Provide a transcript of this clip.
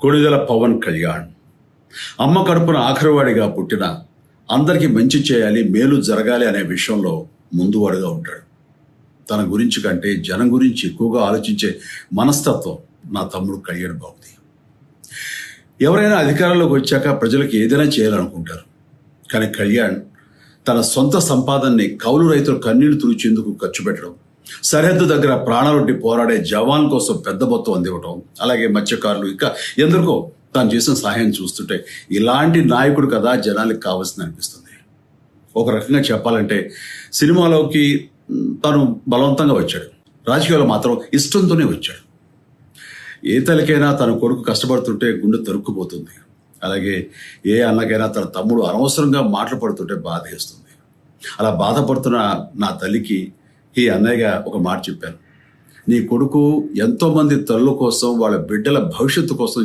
కొణిదెల పవన్ కళ్యాణ్ అమ్మ కడుపున ఆఖరివాడిగా పుట్టిన అందరికీ మంచి చేయాలి, మేలు జరగాలి అనే విషయంలో ముందువాడుగా ఉంటాడు. తన గురించి కంటే జనం గురించి ఎక్కువగా ఆలోచించే మనస్తత్వం నా తమ్ముడు కళ్యాణ్ బాబుది. ఎవరైనా అధికారంలోకి వచ్చాక ప్రజలకు ఏదైనా చేయాలనుకుంటారు. కానీ కళ్యాణ్ తన సొంత సంపాదనని కౌలు రైతులు కన్నీళ్లు తుడిచేందుకు ఖర్చు పెట్టడం, సరిహద్దు దగ్గర ప్రాణాలొడ్డి పోరాడే జవాన్ కోసం పెద్ద మొత్తం అందివ్వటం, అలాగే మత్స్యకారులు ఇంకా ఎందరికో తాను చేసిన సహాయం చూస్తుంటే ఇలాంటి నాయకుడు కదా జనానికి కావాల్సింది అనిపిస్తుంది. ఒక రకంగా చెప్పాలంటే సినిమాలోకి తను బలవంతంగా వచ్చాడు, రాజకీయాలు మాత్రం ఇష్టంతోనే వచ్చాడు. ఏ తల్లికైనా తన కొడుకు కష్టపడుతుంటే గుండె తరుక్కుపోతుంది. అలాగే ఏ అన్నకైనా తన తమ్ముడు అనవసరంగా మాటలు పడుతుంటే బాధ వేస్తుంది. అలా బాధపడుతున్న నా తల్లికి ఈ అన్నయ్యగా ఒక మాట చెప్పాను. నీ కొడుకు ఎంతో మంది తల్లుల కోసం, వాళ్ళ బిడ్డల భవిష్యత్తు కోసం